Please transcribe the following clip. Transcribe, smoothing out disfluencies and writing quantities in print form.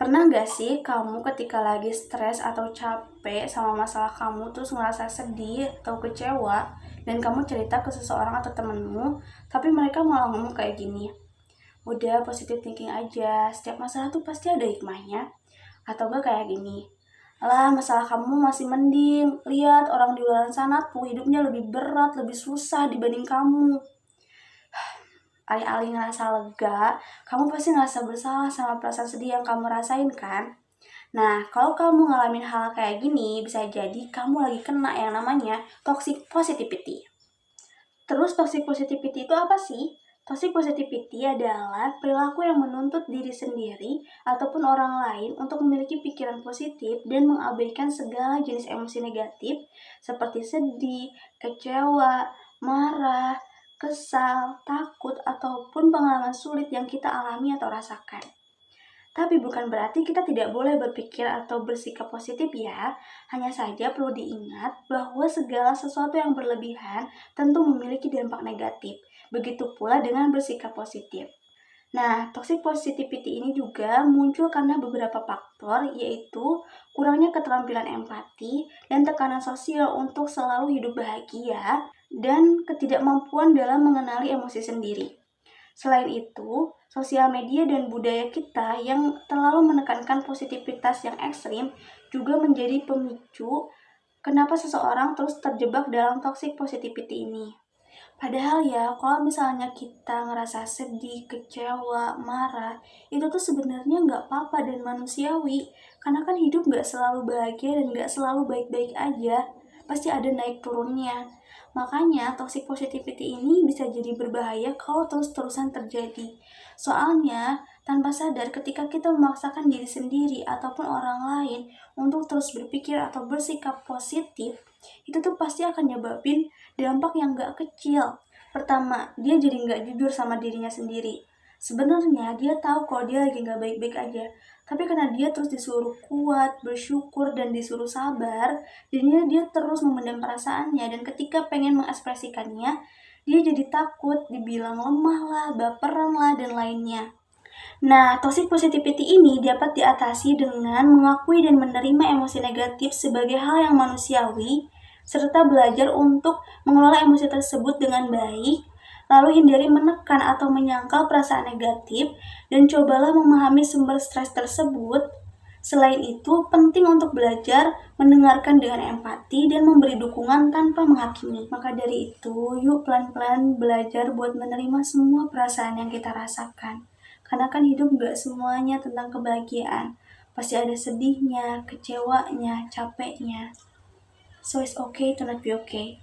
Pernah gak sih kamu ketika lagi stres atau capek sama masalah kamu terus ngerasa sedih atau kecewa dan kamu cerita ke seseorang atau temenmu, tapi mereka malah ngomong kayak gini, udah positive thinking aja, setiap masalah tuh pasti ada hikmahnya. Atau gak kayak gini, lah masalah kamu masih mending, lihat orang di luar sana tuh hidupnya lebih berat, lebih susah dibanding kamu. Alih-alih ngerasa lega, kamu pasti ngerasa bersalah sama perasaan sedih yang kamu rasain kan? Nah, kalau kamu ngalamin hal kayak gini, bisa jadi kamu lagi kena yang namanya toxic positivity. Terus toxic positivity itu apa sih? Toxic positivity adalah perilaku yang menuntut diri sendiri ataupun orang lain untuk memiliki pikiran positif dan mengabaikan segala jenis emosi negatif seperti sedih, kecewa, marah, kesal, takut, ataupun pengalaman sulit yang kita alami atau rasakan. Tapi bukan berarti kita tidak boleh berpikir atau bersikap positif ya. Hanya saja perlu diingat bahwa segala sesuatu yang berlebihan tentu memiliki dampak negatif. Begitu pula dengan bersikap positif. Nah, toxic positivity ini juga muncul karena beberapa faktor, yaitu kurangnya keterampilan empati dan tekanan sosial untuk selalu hidup bahagia dan ketidakmampuan dalam mengenali emosi sendiri. Selain itu, sosial media dan budaya kita yang terlalu menekankan positivitas yang ekstrim juga menjadi pemicu kenapa seseorang terus terjebak dalam toxic positivity ini. Padahal ya, kalau misalnya kita ngerasa sedih, kecewa, marah, itu tuh sebenarnya nggak apa-apa dan manusiawi. Karena kan hidup nggak selalu bahagia dan nggak selalu baik-baik aja. Pasti ada naik turunnya. Makanya toxic positivity ini bisa jadi berbahaya kalau terus-terusan terjadi. Soalnya, tanpa sadar ketika kita memaksakan diri sendiri ataupun orang lain untuk terus berpikir atau bersikap positif, itu tuh pasti akan nyebabin dampak yang gak kecil. Pertama, dia jadi gak jujur sama dirinya sendiri. Sebenarnya dia tahu kalau dia lagi gak baik-baik aja, tapi karena dia terus disuruh kuat, bersyukur, dan disuruh sabar, jadinya dia terus memendam perasaannya, dan ketika pengen mengekspresikannya, dia jadi takut, dibilang lemah lah, baperan lah, dan lainnya. Nah, toxic positivity ini dapat diatasi dengan mengakui dan menerima emosi negatif sebagai hal yang manusiawi, serta belajar untuk mengelola emosi tersebut dengan baik, lalu hindari menekan atau menyangkal perasaan negatif, dan cobalah memahami sumber stres tersebut. Selain itu, penting untuk belajar mendengarkan dengan empati dan memberi dukungan tanpa menghakimi. Maka dari itu, yuk pelan-pelan belajar buat menerima semua perasaan yang kita rasakan. Karena kan hidup gak semuanya tentang kebahagiaan. Pasti ada sedihnya, kecewanya, capeknya. So it's okay to not be okay.